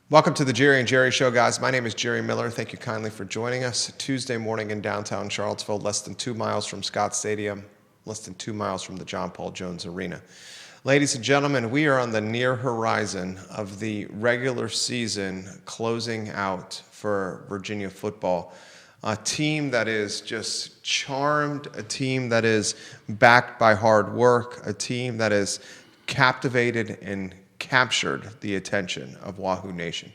Welcome to the Jerry and Jerry Show, guys. My name is Jerry Miller. Thank you kindly for joining us. Tuesday morning in downtown Charlottesville, less than 2 miles from Scott Stadium, less than 2 miles from the John Paul Jones Arena. Ladies and gentlemen, we are on the near horizon of the regular season closing out for Virginia football. A team that is just charmed, a team that is backed by hard work, a team that is captivated and captured the attention of Wahoo Nation.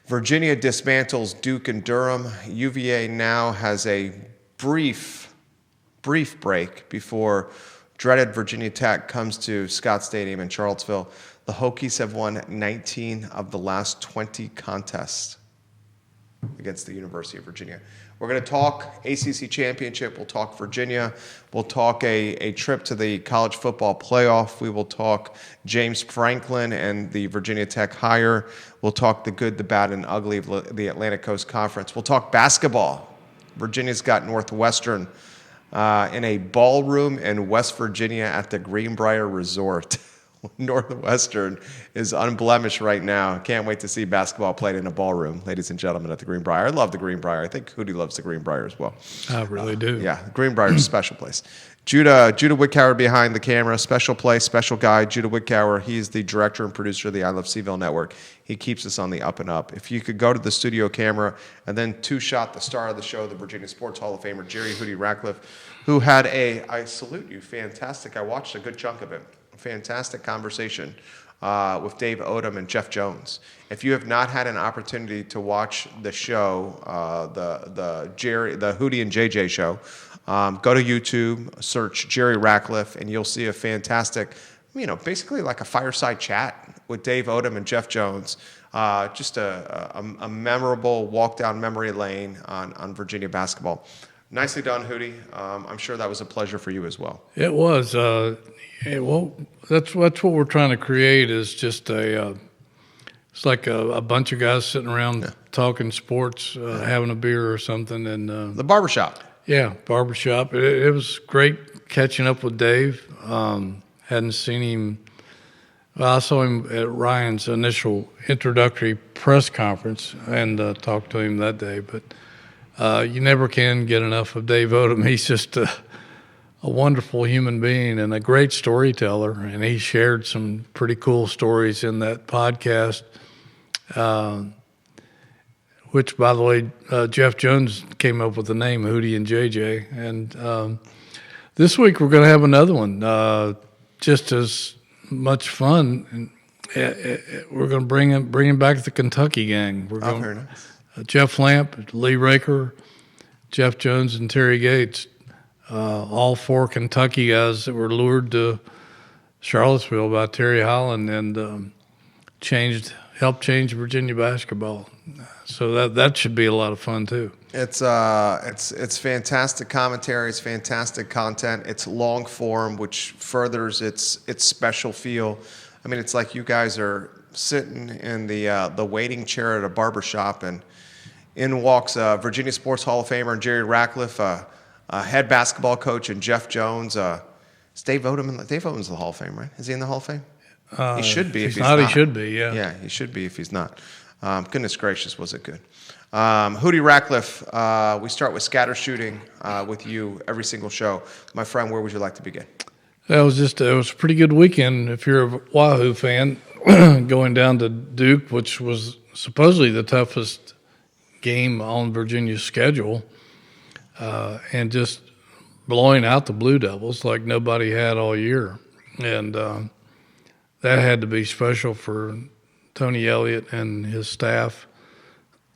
Virginia dismantles Duke and Durham. UVA now has a brief break before dreaded Virginia Tech comes to Scott Stadium in Charlottesville. The Hokies have won 19 of the last 20 contests against the University of Virginia. We're going to talk ACC championship. We'll talk Virginia. We'll talk a trip to the college football playoff. We will talk James Franklin and the Virginia Tech hire. We'll talk the good, the bad, and ugly of the Atlantic Coast Conference. We'll talk basketball. Virginia's got Northwestern in a ballroom in West Virginia at the Greenbrier Resort. Northwestern is unblemished right now. Can't wait to see basketball played in a ballroom, ladies and gentlemen, at the Greenbrier. I love the Greenbrier. I think Hootie loves the Greenbrier as well. I really do. Yeah, Greenbrier is a special place. Judah Wickower behind the camera, special place, special guy. Judah Wickower, he's the director and producer of the I Love CVille Network. He keeps us on the up and up. If you could go to the studio camera and then two-shot the star of the show, the Virginia Sports Hall of Famer, Jerry Hootie Ratcliffe, who had I salute you, fantastic. I watched a good chunk of it. Fantastic conversation with Dave Odom and Jeff Jones. If you have not had an opportunity to watch the show, the Hootie and JJ show, go to YouTube, search Jerry Ratcliffe, and you'll see a fantastic, basically like a fireside chat with Dave Odom and Jeff Jones. Just a memorable walk down memory lane on Virginia basketball. Nicely done, Hootie. I'm sure that was a pleasure for you as well. It was. That's what we're trying to create is just it's like a bunch of guys sitting around talking sports, having a beer or something. And the barbershop. Yeah, barbershop. It was great catching up with Dave. Hadn't seen him. Well, I saw him at Ryan's initial introductory press conference and talked to him that day, but you never can get enough of Dave Odom. He's just a wonderful human being and a great storyteller, and he shared some pretty cool stories in that podcast, which, by the way, Jeff Jones came up with the name Hootie and JJ. And this week we're going to have another one, just as much fun. And we're going to bring him back the Kentucky gang. We're going, very nice. Jeff Lamp, Lee Raker, Jeff Jones, and Terry Gates, all four Kentucky guys that were lured to Charlottesville by Terry Holland and helped change Virginia basketball. So that should be a lot of fun too. It's fantastic commentary. It's fantastic content. It's long form, which furthers its special feel. I mean, it's like you guys are sitting in the waiting chair at a barbershop, and in walks Virginia Sports Hall of Famer and Jerry Ratcliffe, head basketball coach, and Jeff Jones. Is Dave Odom? Dave Odom's the Hall of Fame, right? Is he in the Hall of Fame? He should be. If he's not, he should be. Yeah. Yeah, he should be if he's not. Goodness gracious, was it good? Hootie Ratcliffe. We start with scatter shooting with you every single show. My friend, where would you like to begin? It was a pretty good weekend if you're a Wahoo fan, going down to Duke, which was supposedly the toughest game on Virginia's schedule, and just blowing out the Blue Devils like nobody had all year. And that had to be special for Tony Elliott and his staff.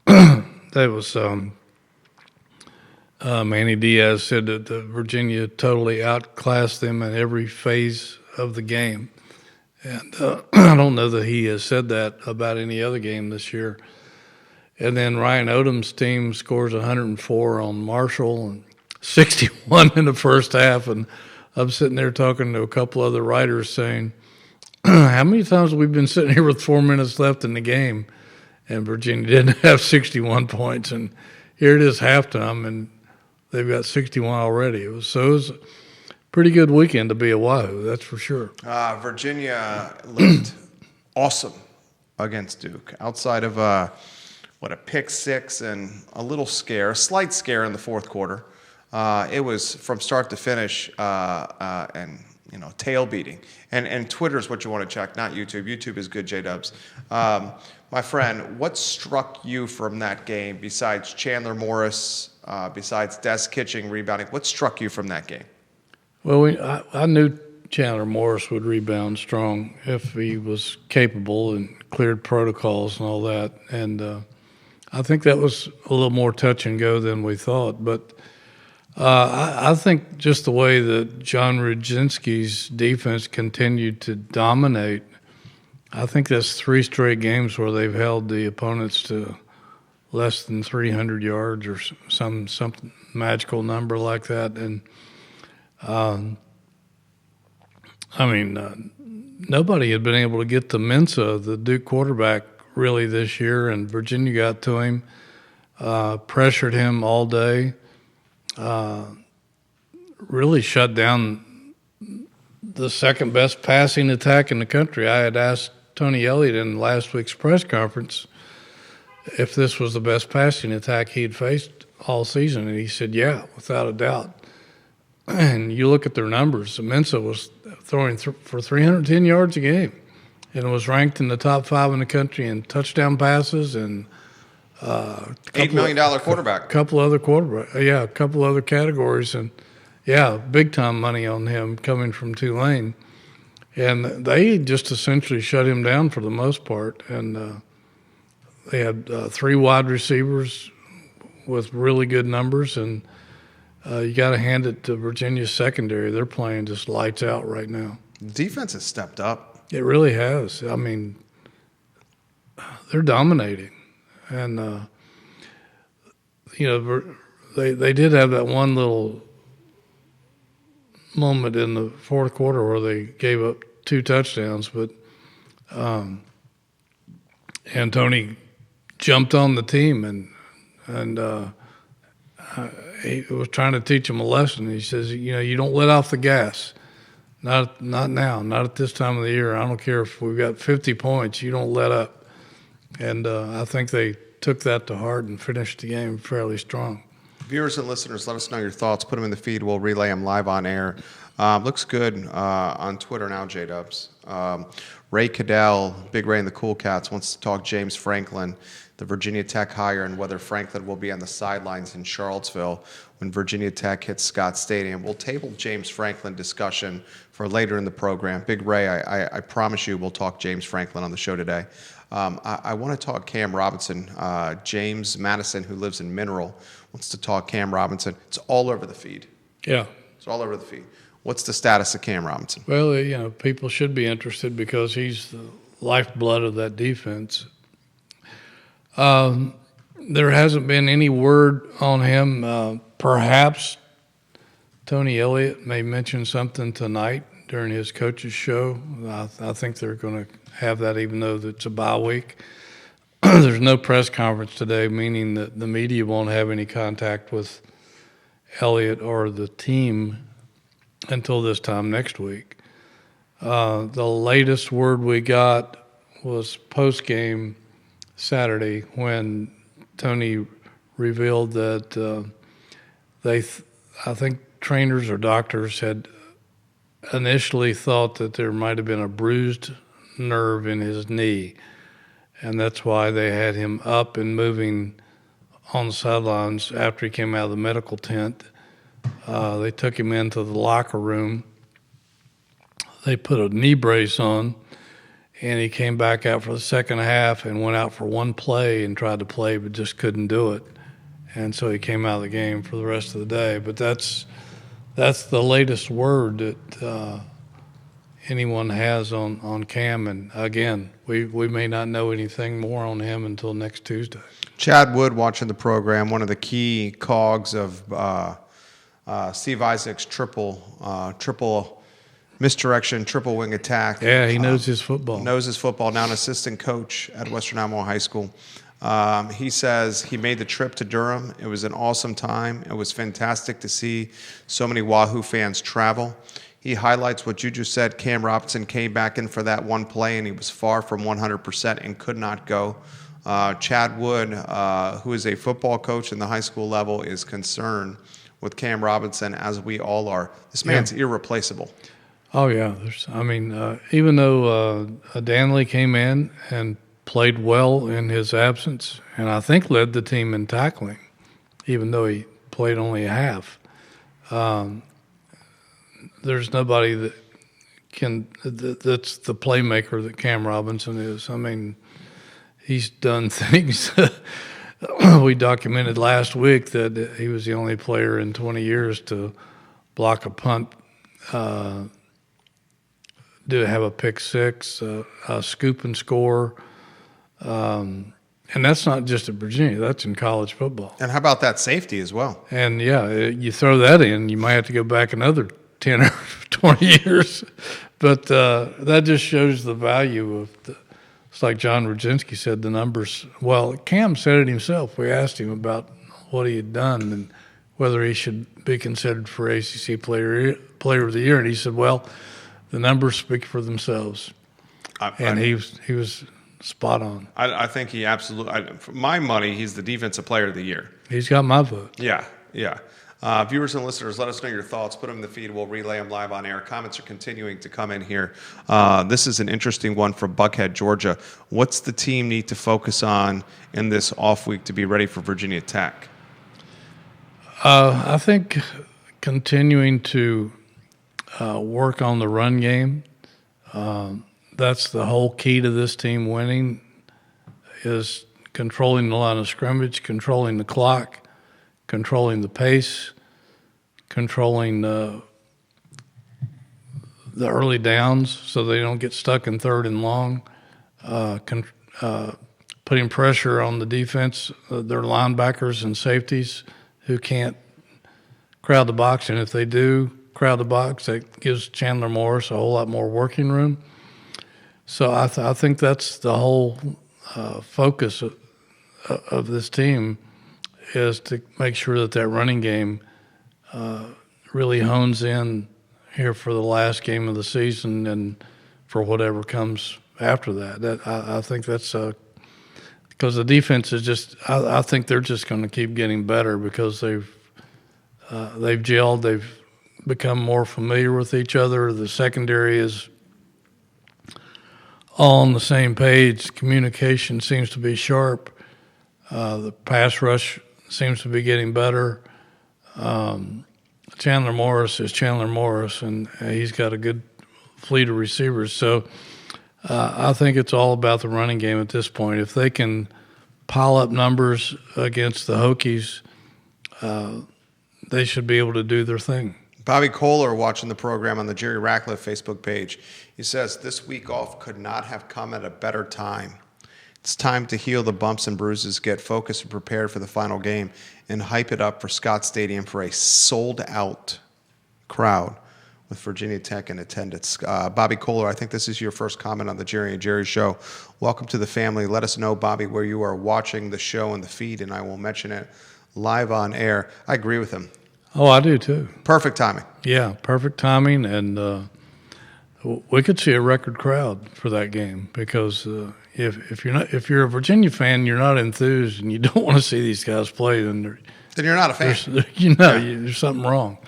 That was Manny Diaz said that Virginia totally outclassed them in every phase of the game. And I don't know that he has said that about any other game this year. And then Ryan Odom's team scores 104 on Marshall and 61 in the first half. And I'm sitting there talking to a couple other writers saying, how many times have we been sitting here with 4 minutes left in the game and Virginia didn't have 61 points? And here it is halftime, and they've got 61 already. It was a pretty good weekend to be a Wahoo, that's for sure. Virginia looked awesome against Duke? Outside of a pick six and a slight scare in the fourth quarter. It was from start to finish and tail beating. And Twitter's what you want to check, not YouTube. YouTube is good, J-Dubs. My friend, what struck you from that game besides Chandler Morris, besides Des Kitching rebounding? What struck you from that game? Well, I knew Chandler Morris would rebound strong if he was capable and cleared protocols and all that. And I think that was a little more touch and go than we thought. But I think just the way that John Rudzinski's defense continued to dominate, I think that's 3 straight games where they've held the opponents to less than 300 yards or some magical number like that. And nobody had been able to get to Mensah, the Duke quarterback, really this year, and Virginia got to him, pressured him all day, really shut down the second best passing attack in the country. I had asked Tony Elliott in last week's press conference if this was the best passing attack he'd faced all season, and he said, yeah, without a doubt. And you look at their numbers, Mensah was throwing for 310 yards a game and was ranked in the top 5 in the country in touchdown passes and $8 million quarterback. A couple other categories, and big time money on him coming from Tulane. And they just essentially shut him down for the most part. And they had 3 wide receivers with really good numbers, and you got to hand it to Virginia's secondary. They're playing just lights out right now. The defense has stepped up. It really has. I mean, they're dominating. And, they did have that one little moment in the fourth quarter where they gave up 2 touchdowns, but Tony jumped on the team and he was trying to teach them a lesson. He says, you don't let off the gas. Not now, not at this time of the year. I don't care if we've got 50 points, you don't let up. And I think they took that to heart and finished the game fairly strong. Viewers and listeners, let us know your thoughts. Put them in the feed. We'll relay them live on air. Looks good on Twitter now, J-Dubs. Ray Cadell, Big Ray and the Cool Cats, wants to talk James Franklin, the Virginia Tech hire, and whether Franklin will be on the sidelines in Charlottesville when Virginia Tech hits Scott Stadium. We'll table James Franklin discussion for later in the program. Big Ray, I promise you we'll talk James Franklin on the show today. I want to talk Cam Robinson. James Madison, who lives in Mineral, wants to talk Cam Robinson. It's all over the feed. Yeah. It's all over the feed. What's the status of Cam Robinson? Well, people should be interested because he's the lifeblood of that defense. There hasn't been any word on him. Perhaps Tony Elliott may mention something tonight during his coach's show. I think they're going to have that even though it's a bye week. There's no press conference today, meaning that the media won't have any contact with Elliott or the team until this time next week. The latest word we got was post-game Saturday when Tony revealed that I think trainers or doctors had initially thought that there might have been a bruised nerve in his knee, and that's why they had him up and moving on the sidelines after he came out of the medical tent. They took him into the locker room. They put a knee brace on, and he came back out for the second half and went out for one play and tried to play but just couldn't do it. And so he came out of the game for the rest of the day. But that's the latest word that anyone has on Cam. And, again, we may not know anything more on him until next Tuesday. Chad Wood watching the program, one of the key cogs of Steve Isaac's triple misdirection, triple wing attack. Yeah, he knows his football. Knows his football. Now an assistant coach at Western Alamo High School. He says he made the trip to Durham. It was an awesome time. It was fantastic to see so many Wahoo fans travel. He highlights what you just said. Cam Robinson came back in for that one play, and he was far from 100% and could not go. Chad Wood, who is a football coach in the high school level, is concerned with Cam Robinson, as we all are. This man's irreplaceable. Oh, yeah. Even though Danley came in and played well in his absence, and I think led the team in tackling, even though he played only a half. There's nobody that's the playmaker that Cam Robinson is. I mean, he's done things. We documented last week that he was the only player in 20 years to block a punt, have a pick six, a scoop and score. And that's not just at Virginia. That's in college football. And how about that safety as well? And, yeah, you throw that in, you might have to go back another 10 or 20 years. But that just shows the value of it's like John Rodzinski said, the numbers. Well, Cam said it himself. We asked him about what he had done and whether he should be considered for ACC Player of the Year. And he said, well, the numbers speak for themselves. He was spot on. I think he absolutely, for my money, he's the Defensive Player of the Year. He's got my vote. Yeah. Viewers and listeners, let us know your thoughts. Put them in the feed. We'll relay them live on air. Comments are continuing to come in here. This is an interesting one from Buckhead, Georgia. What's the team need to focus on in this off week to be ready for Virginia Tech? I think continuing to work on the run game. That's the whole key to this team winning, is controlling the line of scrimmage, controlling the clock, controlling the pace, controlling the early downs so they don't get stuck in third and long, putting pressure on the defense, their linebackers and safeties who can't crowd the box. And if they do crowd the box, that gives Chandler Morris a whole lot more working room. So I think that's the whole focus of this team, is to make sure that running game really hones in here for the last game of the season and for whatever comes after that. I think that's because the defense is just. I think they're just going to keep getting better because they've gelled. They've become more familiar with each other. The secondary is all on the same page. Communication seems to be sharp. The pass rush seems to be getting better. Chandler Morris is Chandler Morris, and he's got a good fleet of receivers. So I think it's all about the running game at this point. If they can pile up numbers against the Hokies, they should be able to do their thing. Bobby Kohler, watching the program on the Jerry Ratcliffe Facebook page, he says, this week off could not have come at a better time. It's time to heal the bumps and bruises, get focused and prepared for the final game, and hype it up for Scott Stadium for a sold-out crowd with Virginia Tech in attendance. Bobby Kohler, I think this is your first comment on the Jerry and Jerry Show. Welcome to the family. Let us know, Bobby, where you are watching the show and the feed, and I will mention it live on air. I agree with him. Oh, I do too. Perfect timing. Yeah, perfect timing, and we could see a record crowd for that game because if you're a Virginia fan, you're not enthused, and you don't want to see these guys play, then you're not a fan. There's something wrong,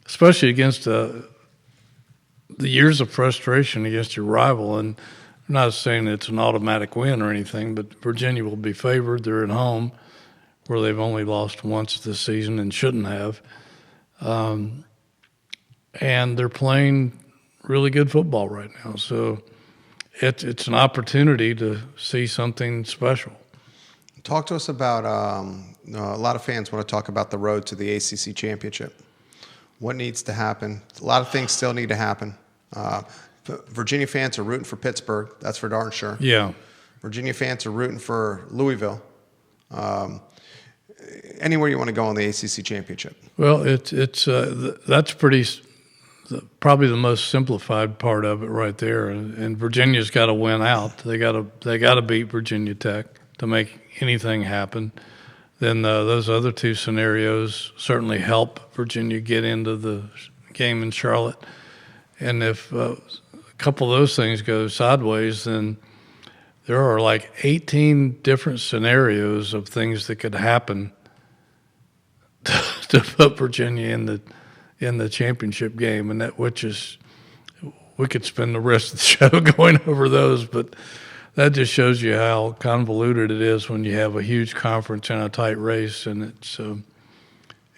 especially against the years of frustration against your rival. And I'm not saying it's an automatic win or anything, but Virginia will be favored. They're at home, where they've only lost once this season and shouldn't have. And they're playing really good football right now. So it's an opportunity to see something special. Talk to us about, a lot of fans want to talk about the road to the ACC championship. What needs to happen? A lot of things still need to happen. Virginia fans are rooting for Pittsburgh. That's for darn sure. Yeah. Virginia fans are rooting for Louisville. Anywhere you want to go on the ACC championship. Well, that's probably the most simplified part of it right there. And Virginia's got to win out. They got to beat Virginia Tech to make anything happen. Then those other two scenarios certainly help Virginia get into game in Charlotte. And if a couple of those things go sideways, then there are like 18 different scenarios of things that could happen to put Virginia in the championship game, and we could spend the rest of the show going over those, but that just shows you how convoluted it is when you have a huge conference and a tight race, and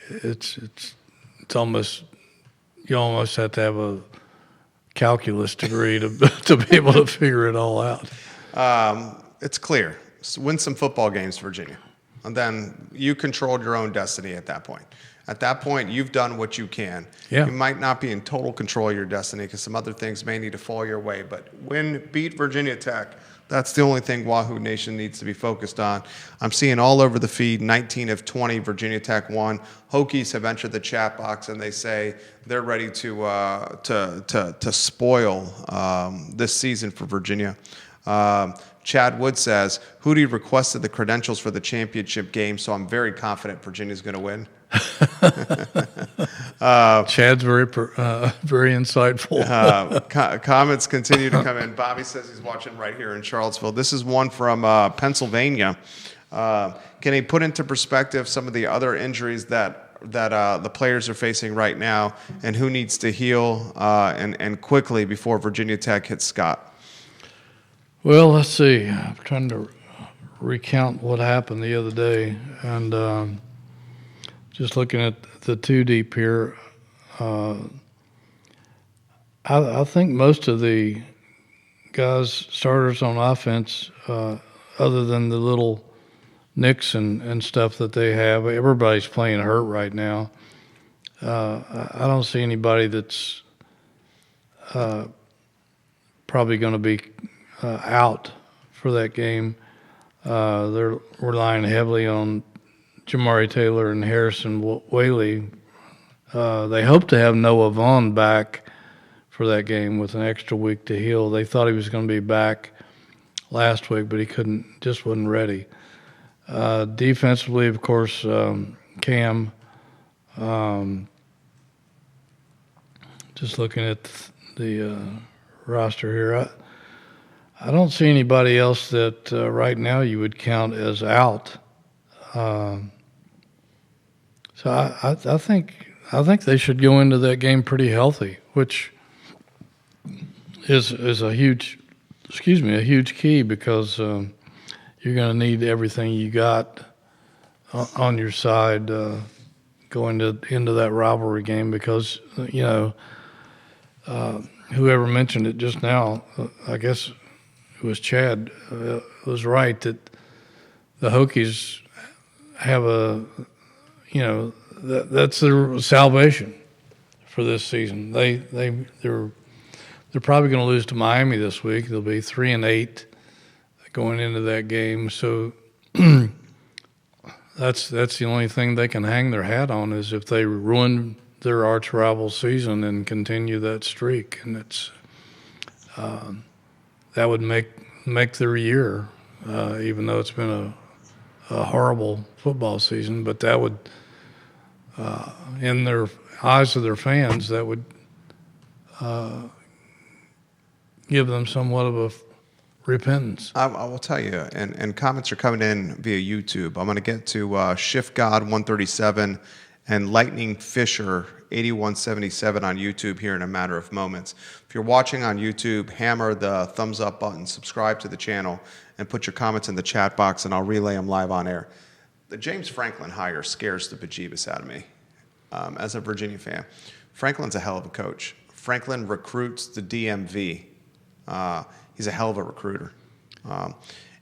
it's almost, you almost have to have a calculus degree to be able to figure it all out. It's clear. Win some football games, Virginia. And then you controlled your own destiny at that point. At that point, you've done what you can. Yeah. You might not be in total control of your destiny because some other things may need to fall your way. But beat Virginia Tech. That's the only thing Wahoo Nation needs to be focused on. I'm seeing all over the feed 19 of 20, Virginia Tech won. Hokies have entered the chat box, and they say they're ready to spoil this season for Virginia. Chad Wood says, Hootie requested the credentials for the championship game, so I'm very confident Virginia's going to win. Chad's very insightful. Comments continue to come in. Bobby says he's watching right here in Charlottesville. This is one from Pennsylvania. Can he put into perspective some of the other injuries that the players are facing right now, and who needs to heal and quickly before Virginia Tech hits Scott? Well, let's see. I'm trying to recount what happened the other day, and just looking at the two deep here, I think most of the guys, starters on offense, other than the little nicks and stuff that they have, everybody's playing hurt right now. I don't see anybody that's probably going to be out for that game. They're relying heavily on Jamari Taylor and Harrison Whaley. They hope to have Noah Vaughn back for that game with an extra week to heal. They thought he was going to be back last week, but he just wasn't ready. Defensively, of course, Cam. Just looking at the roster here, I don't see anybody else that right now you would count as out. So I think they should go into that game pretty healthy, which is a huge key, because you're going to need everything you got on your side going into that rivalry game, because whoever mentioned it just now, I guess it was Chad, was right that the Hokies have that's their salvation for this season. They're probably going to lose to Miami this week. They'll be 3-8 going into that game. So that's the only thing they can hang their hat on, is if they ruin their arch rival season and continue that streak, and it's that would make their year, even though it's been a horrible football season. But that would, in their eyes of their fans, that would give them somewhat of a repentance. I will tell you, and comments are coming in via YouTube. I'm going to get to Shift God 137 and Lightning Fisher 8177 on YouTube here in a matter of moments. If you're watching on YouTube, hammer the thumbs up button, subscribe to the channel, and put your comments in the chat box, and I'll relay them live on air. The James Franklin hire scares the bejeebus out of me as a Virginia fan. Franklin's a hell of a coach. Franklin recruits the DMV. He's a hell of a recruiter.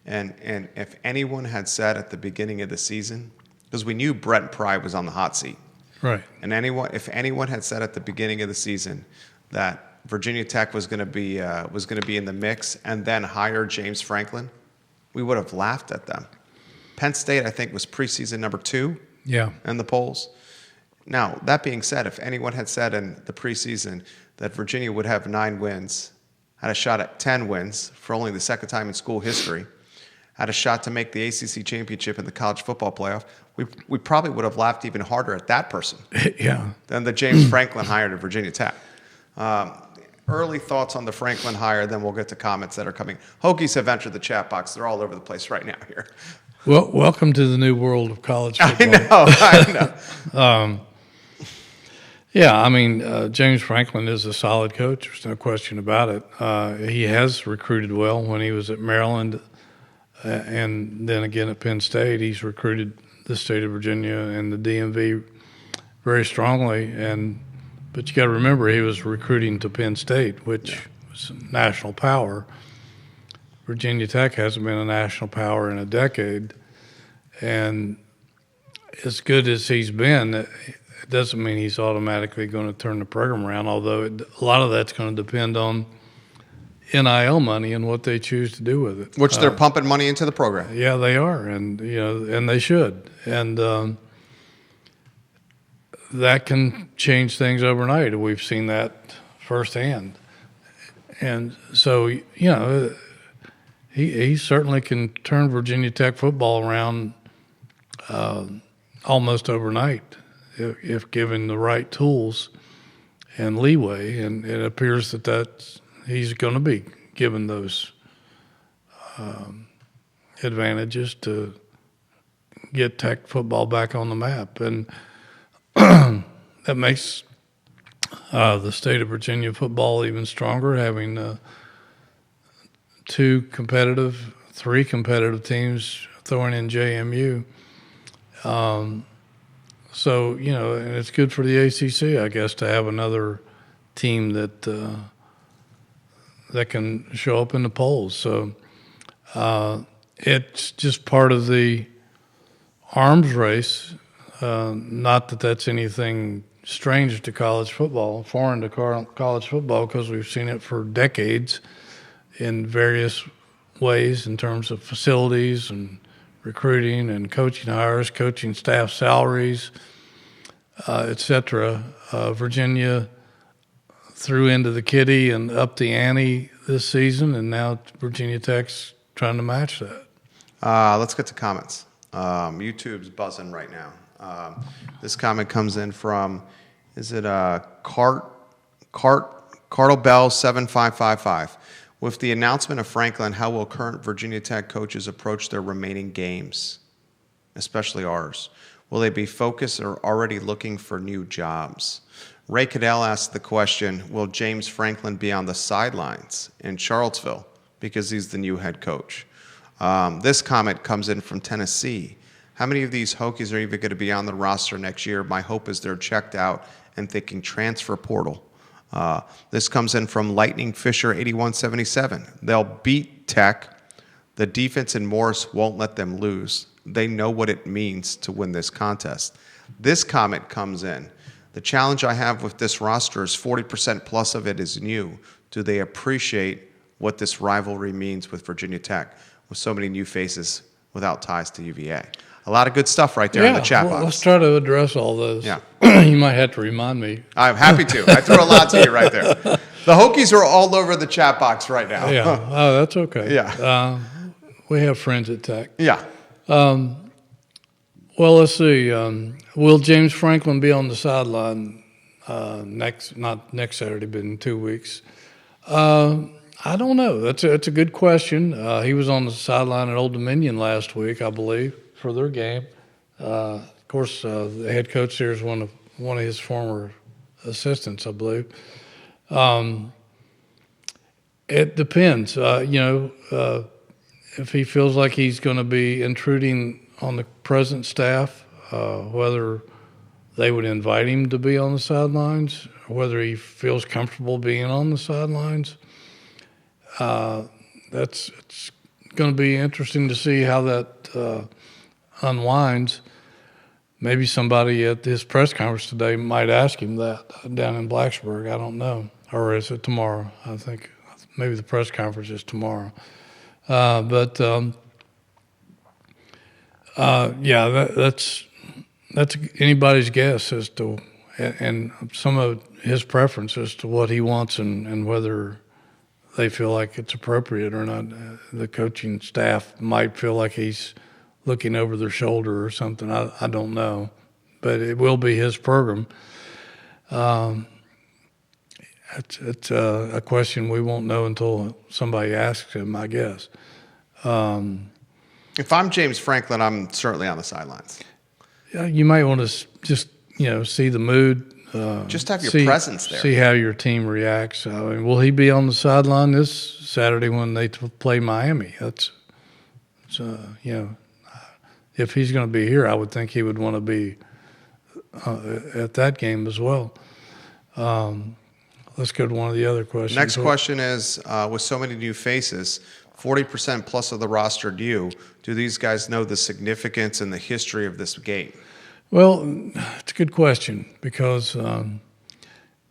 And if anyone had said at the beginning of the season, because we knew Brett Pry was on the hot seat. Right. And if anyone had said at the beginning of the season that Virginia Tech was going to be in the mix and then hire James Franklin, we would have laughed at them. Penn State, I think, was preseason number 2 in the polls. Now, that being said, if anyone had said in the preseason that Virginia would have 9 wins, had a shot at 10 wins for only the second time in school history, had a shot to make the ACC championship in the college football playoff, we probably would have laughed even harder at that person Yeah. than the James Franklin hire to Virginia Tech. Early thoughts on the Franklin hire, then we'll get to comments that are coming. Hokies have entered the chat box. They're all over the place right now here. Well, welcome to the new world of college football. I know. Yeah, I mean, James Franklin is a solid coach. There's no question about it. He has recruited well when he was at Maryland, and then again at Penn State. He's recruited the state of Virginia and the DMV very strongly. But you got to remember, he was recruiting to Penn State, which was a national power. Virginia Tech hasn't been a national power in a decade, and as good as he's been, it doesn't mean he's automatically going to turn the program around, although a lot of that's going to depend on NIL money and what they choose to do with it. Which they're pumping money into the program. Yeah, they are, and and they should. And that can change things overnight. We've seen that firsthand. And so, he certainly can turn Virginia Tech football around almost overnight if given the right tools and leeway. And it appears that he's going to be given those advantages to get Tech football back on the map. And that makes the state of Virginia football even stronger, having three competitive teams throwing in JMU. So, and it's good for the ACC, I guess, to have another team that can show up in the polls. So it's just part of the arms race. Not that that's anything strange to college football, foreign to college football, because we've seen it for decades in various ways in terms of facilities and recruiting and coaching hires, coaching staff salaries, et cetera. Virginia threw into the kitty and upped the ante this season, and now Virginia Tech's trying to match that. Let's get to comments. YouTube's buzzing right now. This comment comes in from, is it Cartlebell 7555? With the announcement of Franklin, how will current Virginia Tech coaches approach their remaining games, especially ours? Will they be focused or already looking for new jobs? Ray Cadell asked the question, will James Franklin be on the sidelines in Charlottesville because he's the new head coach? This comment comes in from Tennessee. How many of these Hokies are even going to be on the roster next year? My hope is they're checked out and thinking transfer portal. This comes in from Lightning Fisher 8177. They'll beat Tech. The defense in Morris won't let them lose. They know what it means to win this contest. This comment comes in. The challenge I have with this roster is 40% plus of it is new. Do they appreciate what this rivalry means with Virginia Tech with so many new faces without ties to UVA? A lot of good stuff right there in the chat box. Let's try to address all those. Yeah. You might have to remind me. I'm happy to. I threw a lot to you right there. The Hokies are all over the chat box right now. Yeah. Oh, that's okay. Yeah. We have friends at Tech. Yeah. Well, let's see. Will James Franklin be on the sideline not next Saturday, but in 2 weeks? I don't know. That's a good question. He was on the sideline at Old Dominion last week, I believe, for their game. Of course, the head coach there is one of his former assistants, I believe. It depends. If he feels like he's going to be intruding on the present staff, whether they would invite him to be on the sidelines, or whether he feels comfortable being on the sidelines. It's going to be interesting to see how that unwinds. Maybe somebody at this press conference today might ask him that down in Blacksburg. I don't know. Or is it tomorrow? I think maybe the press conference is tomorrow. That's anybody's guess as to, and some of his preference as to what he wants and whether they feel like it's appropriate or not. The coaching staff might feel like he's looking over their shoulder or something. I don't know, but it will be his program. It's a question we won't know until somebody asks him, I guess. If I'm James Franklin, I'm certainly on the sidelines. Yeah, you might want to just see the mood. Just have your presence there. See how your team reacts. I mean, will he be on the sideline this Saturday when they play Miami? If he's going to be here, I would think he would want to be at that game as well. Let's go to one of the other questions. Next question is, with so many new faces, 40% plus of the roster new, do these guys know the significance and the history of this game? Well, it's a good question because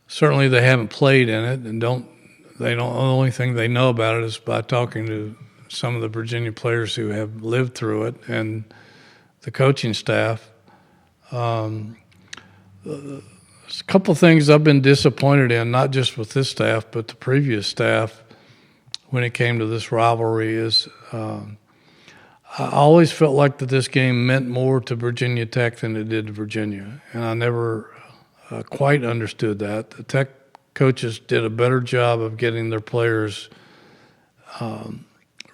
certainly they haven't played in it and the only thing they know about it is by talking to some of the Virginia players who have lived through it and the coaching staff. There's a couple of things I've been disappointed in, not just with this staff, but the previous staff when it came to this rivalry is I always felt like that this game meant more to Virginia Tech than it did to Virginia, and I never quite understood that. The Tech coaches did a better job of getting their players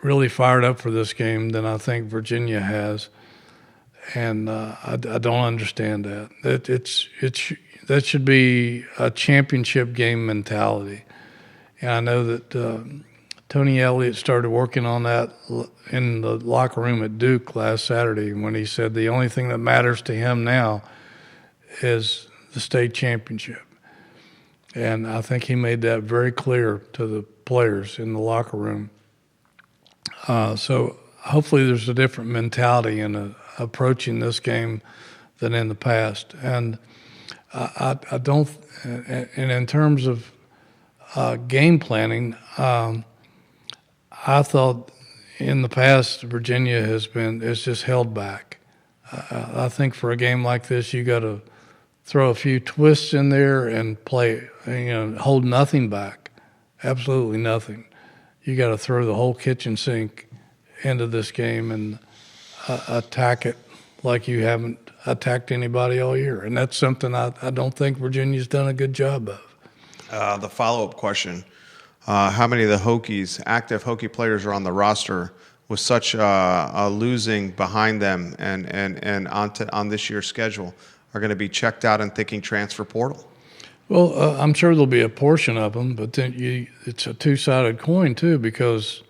really fired up for this game than I think Virginia has, and I don't understand that. That should be a championship game mentality, and I know that Tony Elliott started working on that in the locker room at Duke last Saturday when he said the only thing that matters to him now is the state championship. And I think he made that very clear to the players in the locker room. So hopefully there's a different mentality in approaching this game than in the past. And I don't – and in terms of game planning, I thought in the past Virginia has just held back. I think for a game like this, you got to throw a few twists in there and play, hold nothing back, absolutely nothing. You got to throw the whole kitchen sink into this game and attack it like you haven't attacked anybody all year, and that's something I don't think Virginia's done a good job of. The follow-up question. How many of the Hokies, active Hokie players, are on the roster with such a losing behind them and on this year's schedule are going to be checked out and thinking transfer portal? Well, I'm sure there'll be a portion of them, but then it's a two-sided coin too because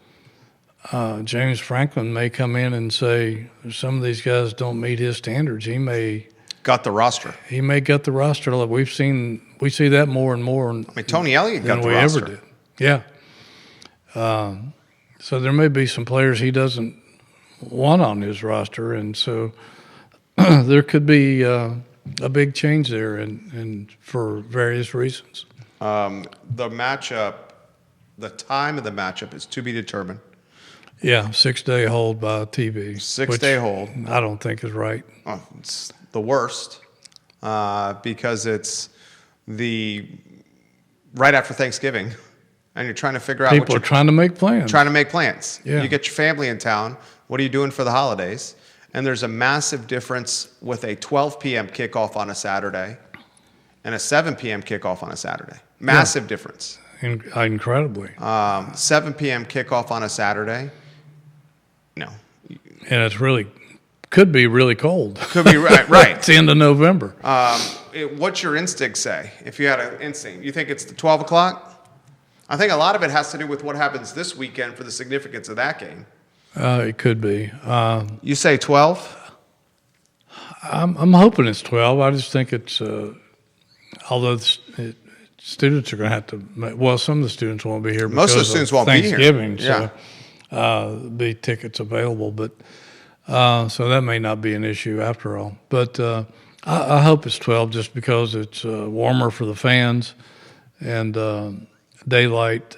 James Franklin may come in and say some of these guys don't meet his standards. He may got the roster. He may get the roster. We see that more and more. Tony Elliott got the roster. Ever did. Yeah. So there may be some players he doesn't want on his roster, and so there could be a big change there, and for various reasons. The matchup, the time of the matchup is to be determined. Yeah, 6-day hold by TV. 6-day hold. I don't think is right. It's the worst because it's right after Thanksgiving. And you're trying to figure out People are trying to make plans. Yeah. You get your family in town. What are you doing for the holidays? And there's a massive difference with a 12 p.m. kickoff on a Saturday and a 7 p.m. kickoff on a Saturday. Massive difference. Incredibly. 7 p.m. kickoff on a Saturday. No. And it's could be really cold. Could be right. It's the end of November. What's your instinct say? If you had an instinct, you think it's the 12 o'clock? I think a lot of it has to do with what happens this weekend for the significance of that game. It could be. You say 12? I'm hoping it's 12. I just think it's, although students are going to have to, some of the students won't be here because most of the students won't be here. Thanksgiving, so there'll be tickets available. But so that may not be an issue after all. But I hope it's 12 just because it's warmer for the fans and daylight.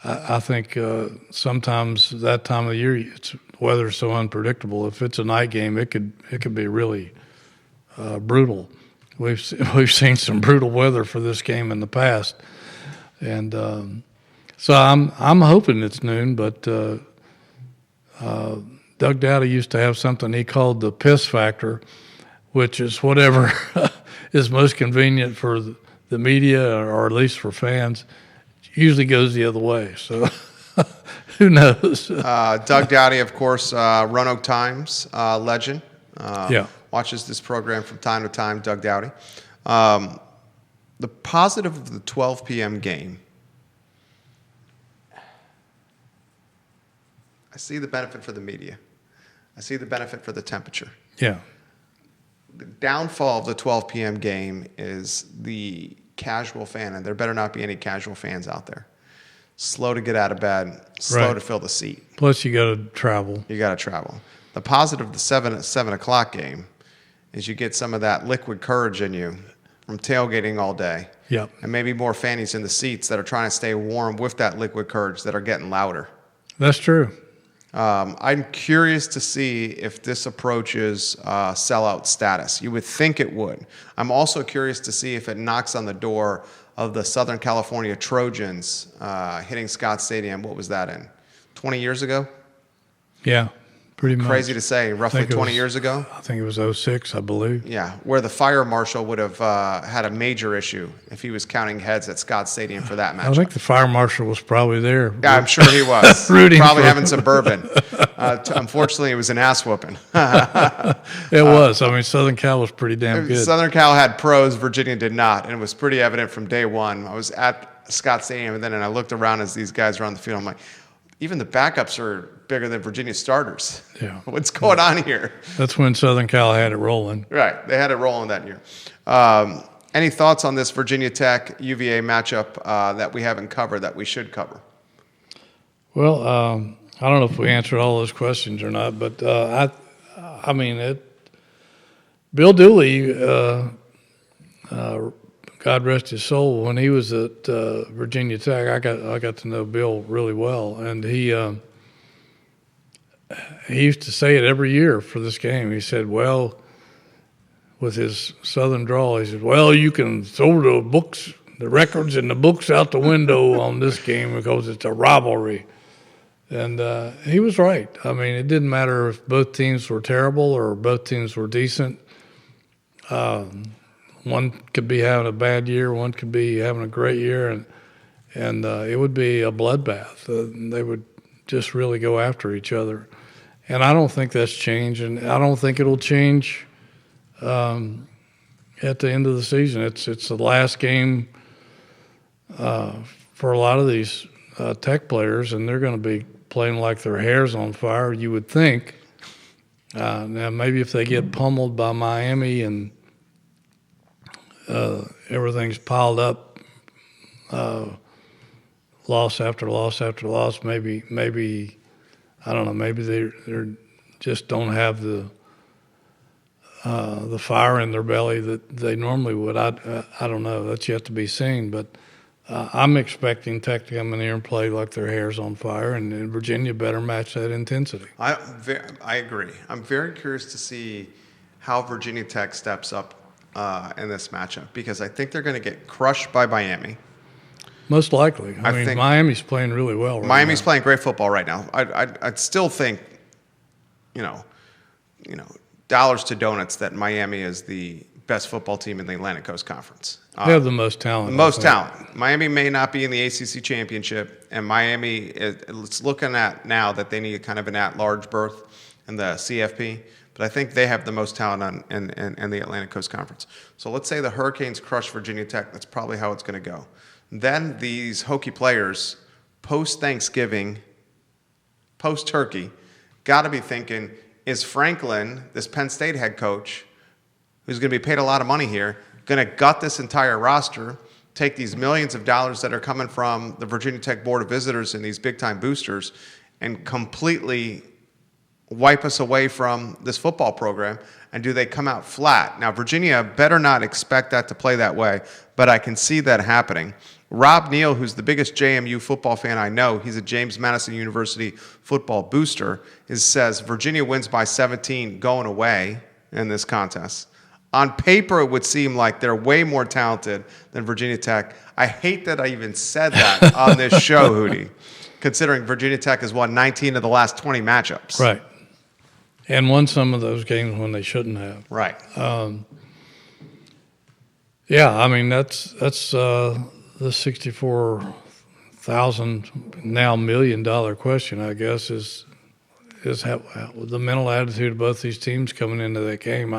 I think sometimes that time of year, weather's so unpredictable. If it's a night game, it could be really brutal. We've seen some brutal weather for this game in the past, and so I'm hoping it's noon, but Doug Dowdy used to have something he called the piss factor, which is whatever is most convenient for the media or at least for fans. Usually goes the other way. So who knows? Doug Dowdy, of course, Roanoke Times legend. Yeah. Watches this program from time to time, Doug Dowdy. The positive of the 12 p.m. game, I see the benefit for the media. I see the benefit for the temperature. Yeah. The downfall of the 12 p.m. game is the casual fan, and there better not be any casual fans out there. Slow to get out of bed, slow Right. to fill the seat. Plus, you got to travel. You got to travel. The positive of the 7 o'clock game is you get some of that liquid courage in you from tailgating all day. Yep. And maybe more fannies in the seats that are trying to stay warm with that liquid courage that are getting louder. That's true. I'm curious to see if this approaches sellout status. You would think it would. I'm also curious to see if it knocks on the door of the Southern California Trojans hitting Scott Stadium. What was that in? 20 years ago? Yeah, pretty much. Crazy to say, roughly think it 20 was- years ago? I think it was 06, I believe. Yeah, where the fire marshal would have had a major issue if he was counting heads at Scott Stadium for that match. I think the fire marshal was probably there. Yeah, I'm sure he was. Rooting Probably for- having some bourbon. Unfortunately, it was an ass whooping. It was. I mean, Southern Cal was pretty damn good. Southern Cal had pros, Virginia did not, and it was pretty evident from day one. I was at Scott Stadium, and I looked around as these guys were on the field. I'm like, even the backups are bigger than Virginia starters. Yeah. What's going on here? That's when Southern Cal had it rolling. Right, they had it rolling that year. Any thoughts on this Virginia Tech UVA matchup that we haven't covered that we should cover? Well, I don't know if we answered all those questions or not, but I mean, Bill Dooley, God rest his soul, when he was at Virginia Tech, I got to know Bill really well, and he used to say it every year for this game. He said, well, with his southern drawl, he said, well, you can throw the records and the books out the window on this game because it's a rivalry. And he was right. I mean, it didn't matter if both teams were terrible or both teams were decent. One could be having a bad year, one could be having a great year, and it would be a bloodbath. They would just really go after each other. And I don't think that's changed, and I don't think it'll change at the end of the season. It's the last game for a lot of these Tech players, and they're going to be playing like their hair's on fire, you would think. Now, maybe if they get pummeled by Miami and everything's piled up, loss after loss after loss, maybe I don't know, maybe they just don't have the fire in their belly that they normally would. I don't know. That's yet to be seen, but I'm expecting Tech to come in here and play like their hair's on fire, and Virginia better match that intensity. I agree. I'm very curious to see how Virginia Tech steps up in this matchup because I think they're going to get crushed by Miami. Most likely. I mean, think Miami's playing really well right Miami's now. playing great football right now. I'd still think, you know, dollars to donuts that Miami is the best football team in the Atlantic Coast Conference. They have the most talent. The most I think. talent. Miami may not be in the ACC championship, and Miami it's looking at now that they need kind of an at-large berth in the CFP. But I think they have the most talent in the Atlantic Coast Conference. So let's say the Hurricanes crush Virginia Tech. That's probably how it's going to go. Then these Hokie players, post-Thanksgiving, post-Turkey, got to be thinking, is Franklin, this Penn State head coach, who's going to be paid a lot of money here, going to gut this entire roster, take these millions of dollars that are coming from the Virginia Tech Board of Visitors and these big-time boosters and completely wipe us away from this football program? And do they come out flat? Now, Virginia better not expect that to play that way, but I can see that happening. Rob Neal, who's the biggest JMU football fan I know, he's a James Madison University football booster, says Virginia wins by 17 going away in this contest. On paper, it would seem like they're way more talented than Virginia Tech. I hate that I even said that on this show, Hootie, considering Virginia Tech has won 19 of the last 20 matchups. Right. and won some of those games when they shouldn't have. Right. Yeah, I mean that's the $64,000 now $1 million question, I guess, is how the mental attitude of both these teams coming into that game.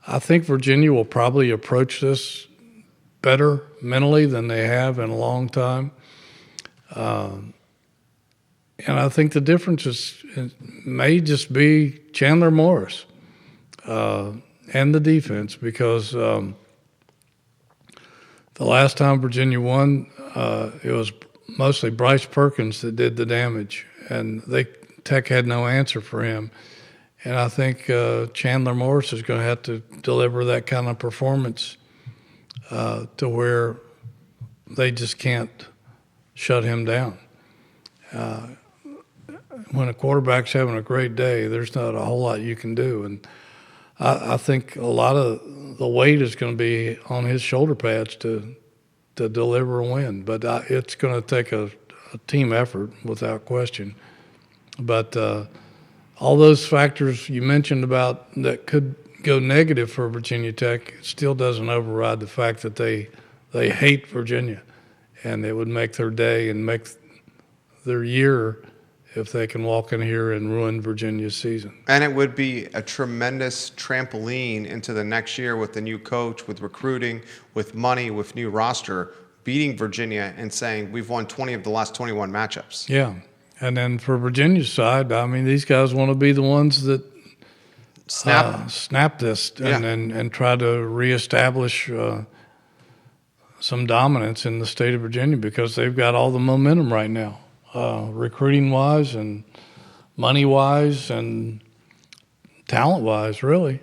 I think Virginia will probably approach this better mentally than they have in a long time. And I think the difference may just be Chandler Morris and the defense, because the last time Virginia won, it was mostly Bryce Perkins that did the damage, and Tech had no answer for him. And I think Chandler Morris is going to have to deliver that kind of performance to where they just can't shut him down. When a quarterback's having a great day, there's not a whole lot you can do. And I think a lot of the weight is going to be on his shoulder pads to deliver a win. But it's going to take a team effort without question. But all those factors you mentioned about that could go negative for Virginia Tech, it still doesn't override the fact that they hate Virginia, and it would make their day and make their year if they can walk in here and ruin Virginia's season. And it would be a tremendous trampoline into the next year with the new coach, with recruiting, with money, with new roster, beating Virginia and saying we've won 20 of the last 21 matchups. Yeah. And then for Virginia's side, I mean, these guys want to be the ones that snap this and try to reestablish some dominance in the state of Virginia, because they've got all the momentum right now, recruiting-wise and money-wise and talent-wise, really.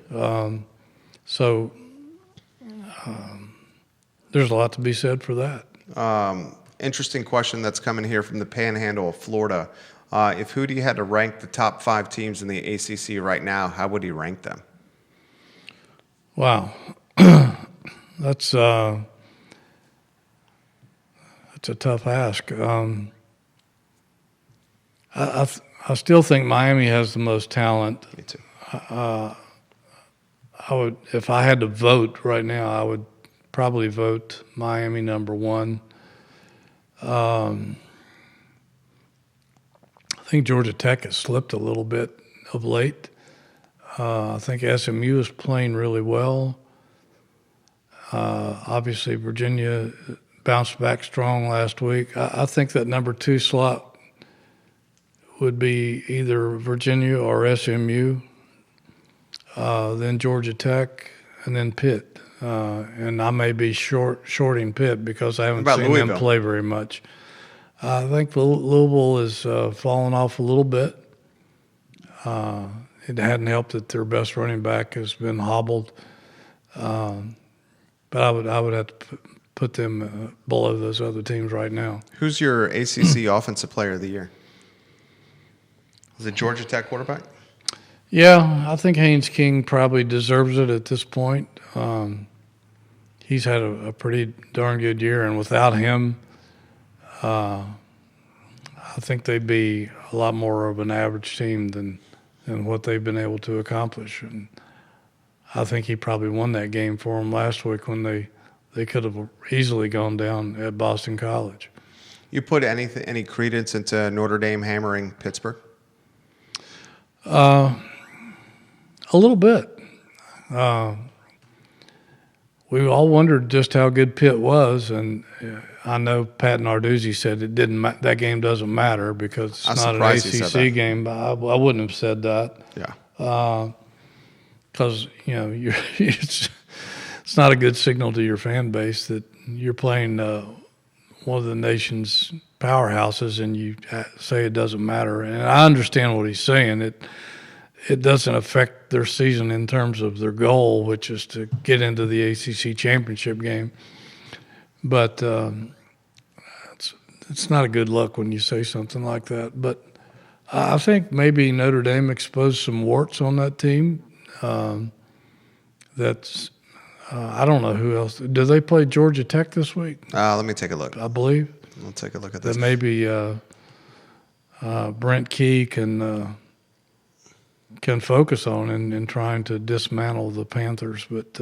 So there's a lot to be said for that. Interesting question that's coming here from the Panhandle of Florida. If Hootie had to rank the top 5 teams in the ACC right now, how would he rank them? Wow, that's a tough ask. I still think Miami has the most talent. Me too. I would, if I had to vote right now, I would probably vote Miami number 1. I think Georgia Tech has slipped a little bit of late. I think SMU is playing really well. Obviously, Virginia bounced back strong last week. I think that number 2 slot would be either Virginia or SMU, then Georgia Tech, and then Pitt. And I may be shorting Pitt because I haven't seen them play very much. I think Louisville is falling off a little bit. It hadn't helped that their best running back has been hobbled. But I would have to put them below those other teams right now. Who's your ACC Offensive Player of the Year? Is it Georgia Tech quarterback? Yeah, I think Haynes King probably deserves it at this point. He's had a pretty darn good year, and without him, I think they'd be a lot more of an average team than what they've been able to accomplish. And I think he probably won that game for them last week when they could have easily gone down at Boston College. You put any credence into Notre Dame hammering Pittsburgh? A little bit. We all wondered just how good Pitt was, and I know Pat Narduzzi said it didn't. That game doesn't matter because it's not an ACC game. But I wouldn't have said that. Yeah. Because it's not a good signal to your fan base that you're playing one of the nation's powerhouses and you say it doesn't matter. And I understand what he's saying. It doesn't affect their season in terms of their goal, which is to get into the ACC championship game. But it's not a good look when you say something like that. But I think maybe Notre Dame exposed some warts on that team. I don't know who else. Do they play Georgia Tech this week? Let me take a look. I believe. We'll take a look at this. That maybe Brent Key can can focus on in trying to dismantle the Panthers. But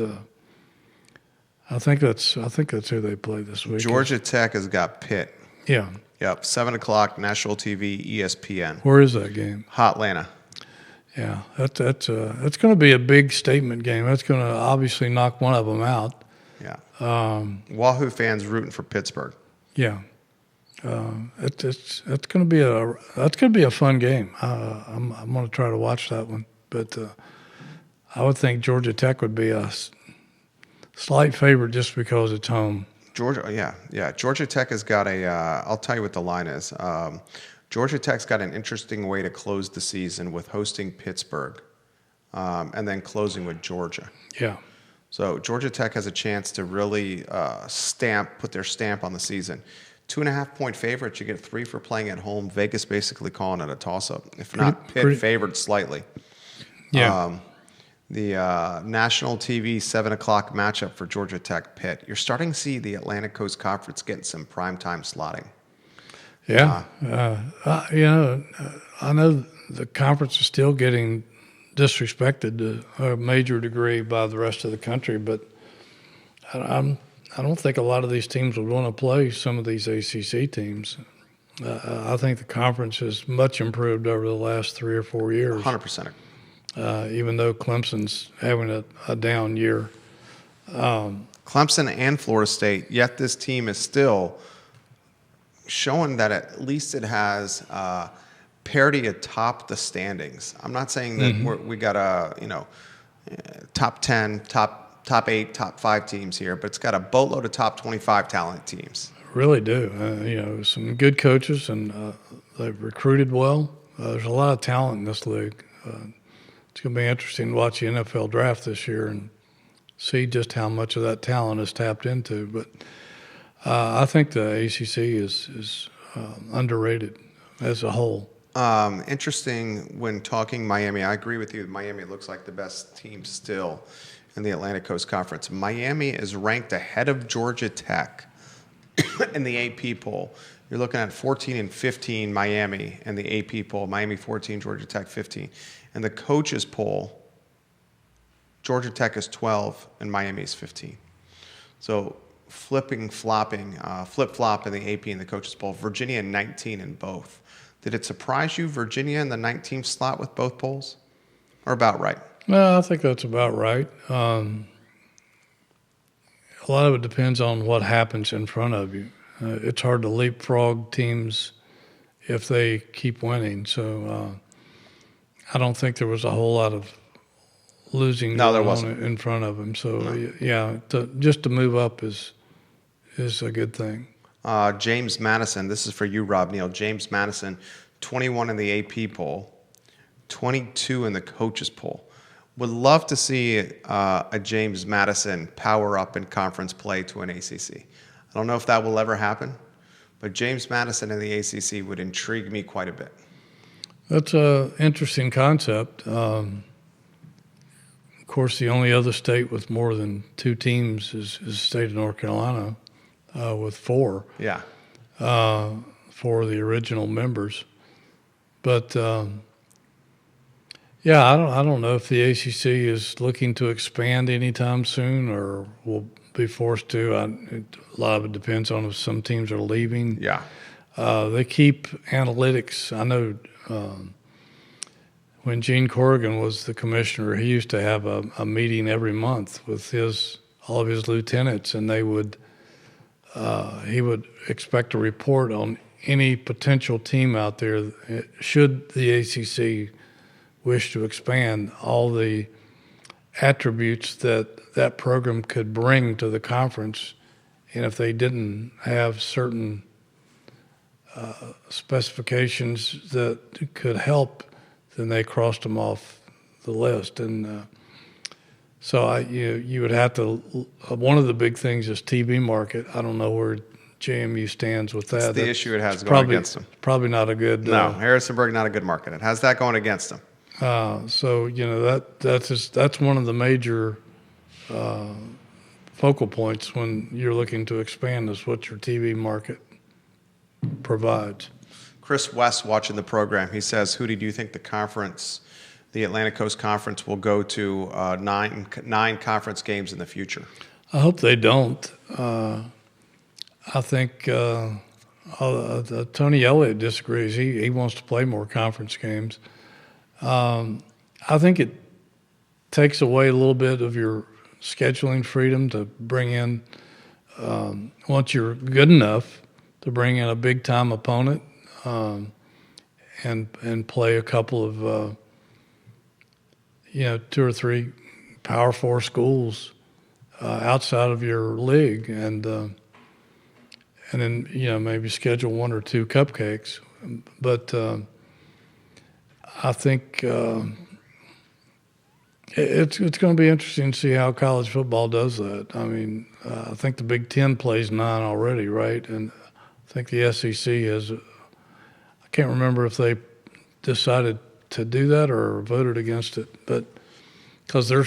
I think that's who they play this week. Georgia Tech has got Pitt. Yeah. Yep, 7 o'clock, national TV, ESPN. Where is that game? Hotlanta. Yeah, that's going to be a big statement game. That's going to obviously knock one of them out. Yeah. Wahoo fans rooting for Pittsburgh. Yeah. It's going to be a fun game. I'm going to try to watch that one, but I would think Georgia Tech would be a slight favorite just because it's home. Georgia Tech has got I'll tell you what the line is. Georgia Tech's got an interesting way to close the season with hosting Pittsburgh, and then closing with Georgia. Yeah. So Georgia Tech has a chance to really put their stamp on the season. 2.5-point favorites. You get 3 for playing at home. Vegas basically calling it a toss-up. If not, Pitt favored slightly. Yeah. The national TV 7 o'clock matchup for Georgia Tech Pitt. You're starting to see the Atlantic Coast Conference getting some primetime slotting. Yeah. I know the conference is still getting disrespected to a major degree by the rest of the country, but I don't think a lot of these teams would want to play some of these ACC teams. I think the conference has much improved over the last 3 or 4 years. 100%. Even though Clemson's having a down year. Clemson and Florida State, yet this team is still showing that at least it has parity atop the standings. I'm not saying that we got top 10, top 8, top 5 teams here, but it's got a boatload of top 25 talent teams. Really do. Some good coaches, and they've recruited well. There's a lot of talent in this league. It's going to be interesting to watch the NFL draft this year and see just how much of that talent is tapped into. But I think the ACC is underrated as a whole. Interesting when talking Miami. I agree with you. Miami looks like the best team still in the Atlantic Coast Conference. Miami is ranked ahead of Georgia Tech in the AP poll. You're looking at 14 and 15 Miami in the AP poll. Miami 14, Georgia Tech 15. In the coaches poll, Georgia Tech is 12 and Miami is 15. So flip-flop in the AP and the coaches poll. Virginia 19 in both. Did it surprise you, Virginia in the 19th slot with both polls? Or about right? Well, I think that's about right. A lot of it depends on what happens in front of you. It's hard to leapfrog teams if they keep winning. So I don't think there was a whole lot of losing there wasn't in front of them. So, just to move up is a good thing. James Madison, this is for you, Rob Neal. James Madison, 21 in the AP poll, 22 in the coaches poll. Would love to see a James Madison power up in conference play to an ACC. I don't know if that will ever happen, but James Madison in the ACC would intrigue me quite a bit. That's an interesting concept. Of course, the only other state with more than 2 teams is the state of North Carolina with 4. Yeah. 4 of the original members. But, I don't know if the ACC is looking to expand anytime soon or will be forced to. A lot of it depends on if some teams are leaving. Yeah. They keep analytics. I know when Gene Corrigan was the commissioner, he used to have a meeting every month with all of his lieutenants, and he would expect a report on any potential team out there. Should the ACC wish to expand, all the attributes that program could bring to the conference, and if they didn't have certain specifications that could help, then they crossed them off the list. And so you would have to. One of the big things is TV market. I don't know where JMU stands with that. That's the issue it has going against them. Probably not a good. No, Harrisonburg not a good market. It has that going against them. So that's one of the major focal points when you're looking to expand is what your TV market provides. Chris West watching the program, he says, Hootie, do you think the conference the Atlantic Coast Conference will go to nine conference games in the future? I hope they don't. I think Tony Elliott disagrees. He wants to play more conference games. I think it takes away a little bit of your scheduling freedom to bring in, once you're good enough, to bring in a big-time opponent and play a couple of, 2 or 3 Power 4 schools outside of your league, and then maybe schedule 1 or 2 cupcakes. But I think it's going to be interesting to see how college football does that. I mean, I think the Big Ten plays 9 already, right? And I think the SEC has. I can't remember if they decided to do that or voted against it, but because their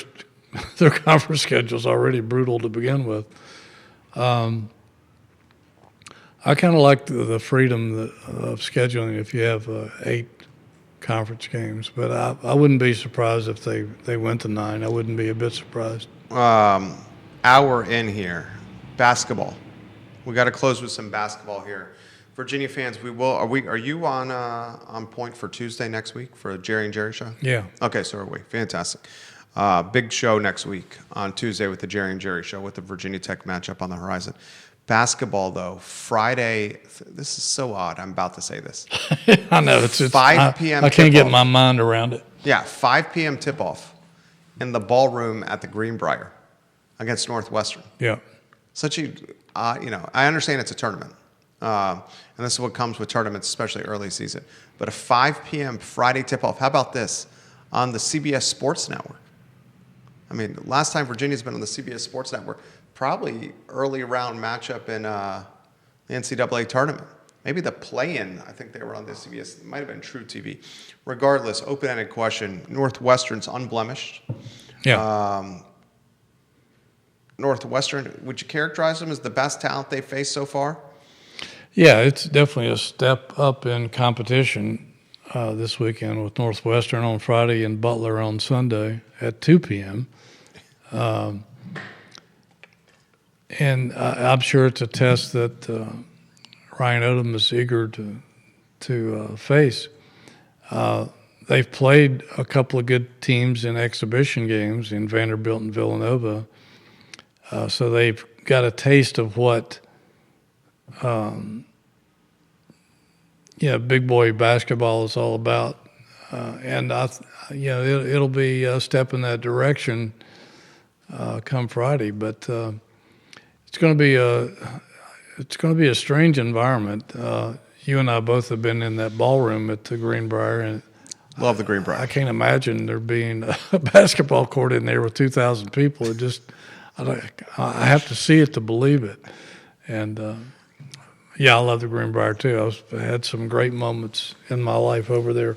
conference schedule is already brutal to begin with. I kind of like the freedom of scheduling if you have 8 conference games, but I wouldn't be surprised if they went to 9. I wouldn't be a bit surprised. Hour in here, basketball. We got to close with some basketball here. Virginia fans, we will. Are you on point for Tuesday next week for a Jerry and Jerry show? Yeah. Okay, so are we. Fantastic. Big show next week on Tuesday with the Jerry and Jerry show with the Virginia Tech matchup on the horizon. Basketball, though, Friday. This is so odd. I'm about to say this. I know. It's 5 p.m. I can't get my mind around it. Yeah, 5 p.m. tip-off in the ballroom at the Greenbrier against Northwestern. Yeah. Such a, I understand it's a tournament. And this is what comes with tournaments, especially early season. But a 5 p.m. Friday tip-off. How about this? On the CBS Sports Network. I mean, last time Virginia's been on the CBS Sports Network, probably early round matchup in the NCAA tournament. Maybe the play-in, I think they were on the CBS. It might have been True TV. Regardless, open-ended question. Northwestern's unblemished. Yeah. Northwestern, would you characterize them as the best talent they've faced so far? Yeah, it's definitely a step up in competition this weekend with Northwestern on Friday and Butler on Sunday at 2 p.m. And I'm sure it's a test that Ryan Odom is eager to face. They've played a couple of good teams in exhibition games in Vanderbilt and Villanova, so they've got a taste of what big boy basketball is all about, and it'll be a step in that direction come Friday. But it's going to be a strange environment. You and I both have been in that ballroom at the Greenbrier, and love the Greenbrier. I can't imagine there being a basketball court in there with 2,000 people. It just, I have to see it to believe it, and. I love the Greenbrier too. I had some great moments in my life over there.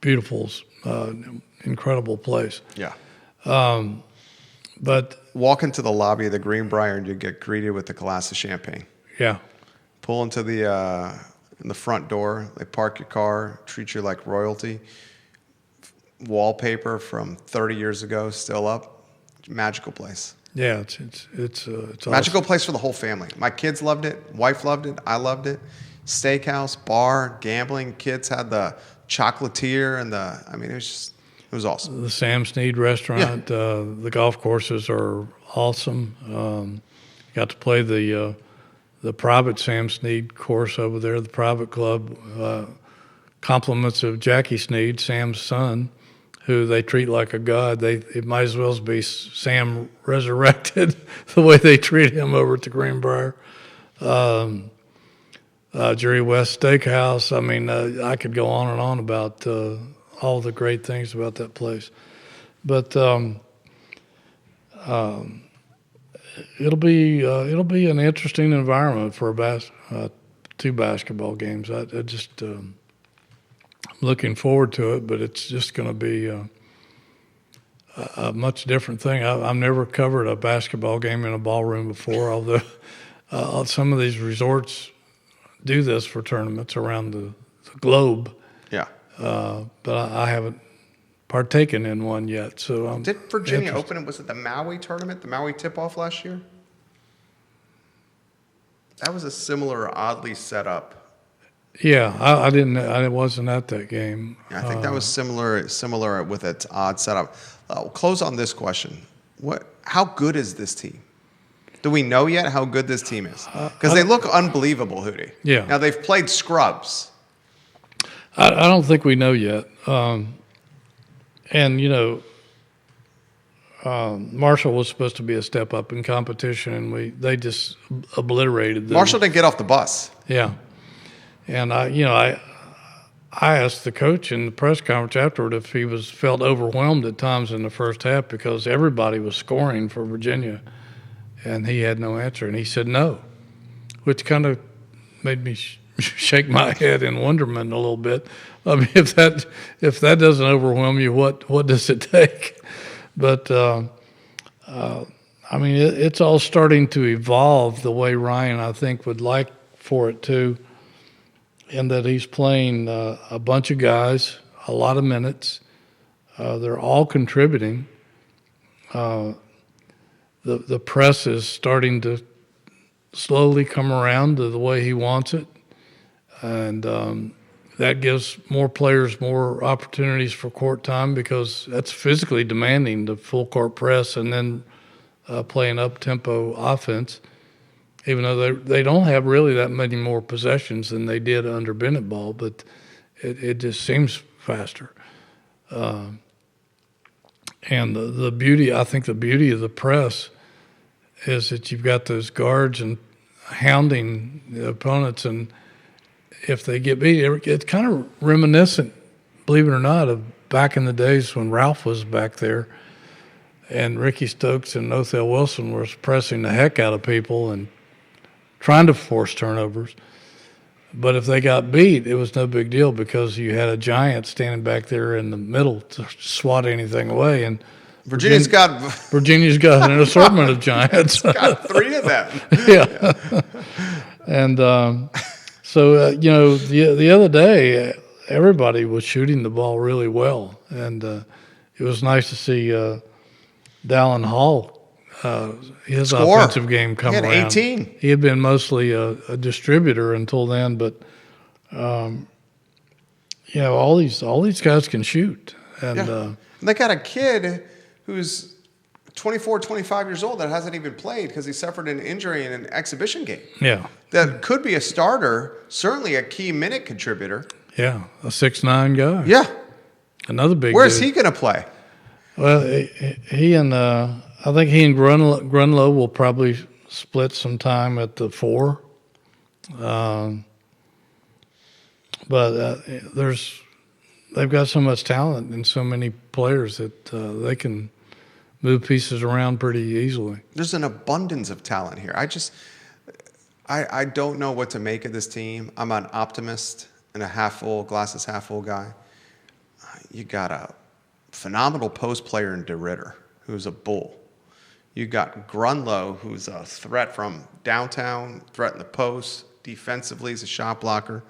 Beautiful, incredible place. Yeah. But walk into the lobby of the Greenbrier and you get greeted with a glass of champagne. Yeah. Pull into in the front door. They park your car, treat you like royalty. Wallpaper from 30 years ago still up. Magical place. Yeah, it's magical awesome. place for the whole family. My kids loved it. Wife loved it. I loved it. Steakhouse, bar, gambling. Kids had the chocolatier and it was awesome. The Sam Snead restaurant. Yeah. The golf courses are awesome. Got to play the private Sam Snead course over there, the private club. Compliments of Jackie Snead, Sam's son, who they treat like a god. It might as well be Sam resurrected the way they treat him over at the Greenbrier. Jerry West Steakhouse. I mean, I could go on and on about all the great things about that place. But it'll be an interesting environment for 2 basketball games. I just looking forward to it, but it's just going to be a much different thing. I've never covered a basketball game in a ballroom before, although some of these resorts do this for tournaments around the globe. Yeah. but I haven't partaken in one yet. So Did Virginia open it? Was it the Maui tournament, the Maui tip-off last year? That was a similar, oddly set up. Yeah, I wasn't at that game. Yeah, I think that was similar with its odd setup. We'll close on this question: How good is this team? Do we know yet how good this team is? Because they look unbelievable, Hootie. Yeah. Now they've played scrubs. I don't think we know yet. And Marshall was supposed to be a step up in competition, and they just obliterated them. Marshall didn't get off the bus. Yeah, and I asked the coach in the press conference afterward if he felt overwhelmed at times in the first half because everybody was scoring for Virginia, and he had no answer, and he said no, which kind of made me shake my head in wonderment a little bit. I mean, if that doesn't overwhelm you, what does it take? But I mean, it's all starting to evolve the way Ryan, I think, would like for it to, in that he's playing a bunch of guys, a lot of minutes. They're all contributing. The press is starting to slowly come around to the way he wants it, and that gives more players more opportunities for court time because that's physically demanding, the full court press and then playing up-tempo offense, even though they don't have really that many more possessions than they did under Bennett ball, but it just seems faster. And the beauty of the press is that you've got those guards and hounding the opponents, and if they get beat, it's kind of reminiscent, believe it or not, of back in the days when Ralph was back there and Ricky Stokes and Othell Wilson was pressing the heck out of people and trying to force turnovers. But if they got beat, it was no big deal because you had a giant standing back there in the middle to swat anything away. And Virginia's got an assortment of giants. got 3 of them. Yeah. And so, the other day, everybody was shooting the ball really well. And it was nice to see Dallin Hall, his offensive game come around. He had 18. He had been mostly a distributor until then, but, all these guys can shoot. And And they got a kid who's 24, 25 years old that hasn't even played because he suffered an injury in an exhibition game. Yeah. That could be a starter, certainly a key minute contributor. Yeah, a 6'9" guy. Yeah. Another big Where's dude. he going to play? Well, he and I think he and Grunlow will probably split some time at the 4. But they've got so much talent and so many players that they can move pieces around pretty easily. There's an abundance of talent here. I don't know what to make of this team. I'm an optimist and a glasses half full guy. You got a phenomenal post player in DeRitter, who's a bull. You got Grunlow, who's a threat from downtown, threat in the post. Defensively, he's a shot blocker.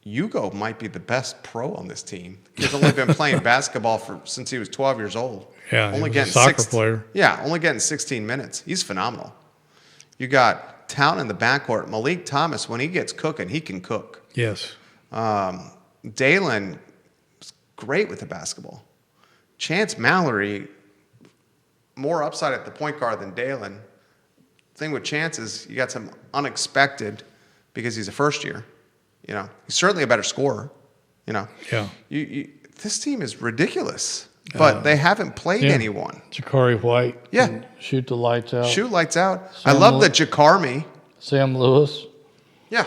Hugo might be the best pro on this team. He's only been playing basketball since he was 12 years old. Yeah, only he was a soccer player. Yeah, only getting 16 minutes. He's phenomenal. You got talent in the backcourt. Malik Thomas, when he gets cooking, he can cook. Yes. Dalen is great with the basketball. Chance Mallory, more upside at the point guard than Dalen. Thing with Chance is you got some unexpected because he's a first year. He's certainly a better scorer. Yeah. This team is ridiculous, but they haven't played anyone. Jakari White. Yeah. Can shoot the lights out. Shoot lights out. I love the Jakarmi. Sam Lewis. Yeah.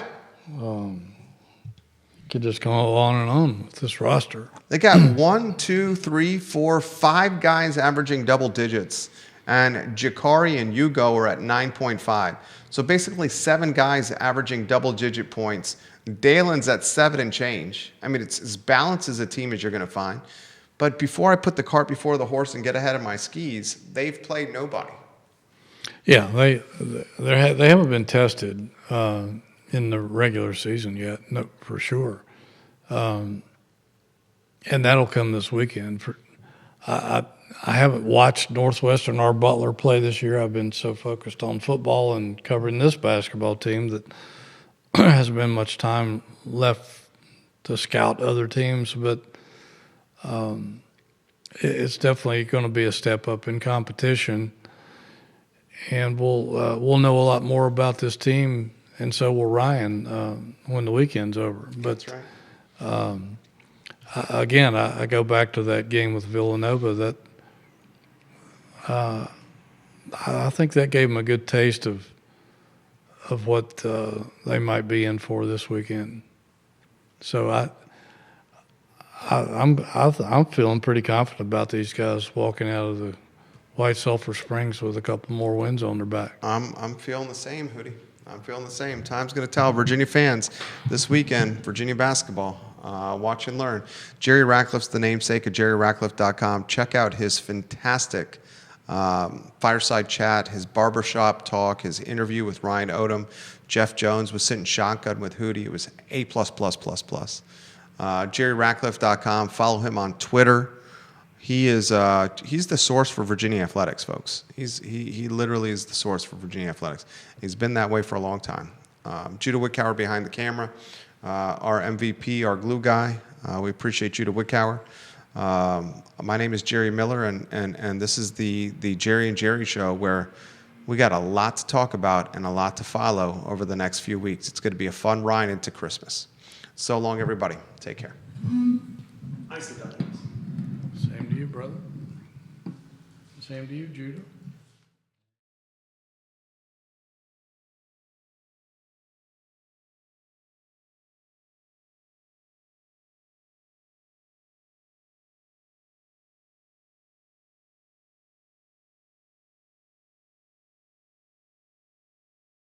Could just go on and on with this roster. They got 1, 2, 3, 4, 5 guys averaging double digits, and Jakari and Hugo are at 9.5. So basically 7 guys averaging double-digit points. Dalen's at 7 and change. I mean, it's as balanced as a team as you're going to find. But before I put the cart before the horse and get ahead of my skis, they've played nobody. Yeah, they haven't been tested in the regular season yet, no, for sure. and that'll come this weekend. I haven't watched Northwestern or Butler play this year. I've been so focused on football and covering this basketball team that there hasn't been much time left to scout other teams. But it's definitely going to be a step up in competition, and we'll know a lot more about this team, and so will Ryan when the weekend's over. But That's right. Again, I go back to that game with Villanova. That I think that gave them a good taste of what they might be in for this weekend. So I'm feeling pretty confident about these guys walking out of the White Sulphur Springs with a couple more wins on their back. I'm feeling the same, Hootie. I'm feeling the same. Time's going to tell. Virginia fans, this weekend, Virginia basketball. Watch and learn. Jerry Ratcliffe's the namesake of JerryRatcliffe.com. Check out his fantastic fireside chat, his barbershop talk, his interview with Ryan Odom. Jeff Jones was sitting shotgun with Hootie. It was A+++++. JerryRatcliffe.com. Follow him on Twitter. He's the source for Virginia athletics, folks. He literally is the source for Virginia athletics. He's been that way for a long time. Judah Wickower behind the camera, our MVP, our glue guy. We appreciate Judah Wickower. My name is Jerry Miller, and this is the Jerry and Jerry Show, where we got a lot to talk about and a lot to follow over the next few weeks. It's going to be a fun ride into Christmas. So long, everybody. Take care. Same to you, brother. Same to you, Judah.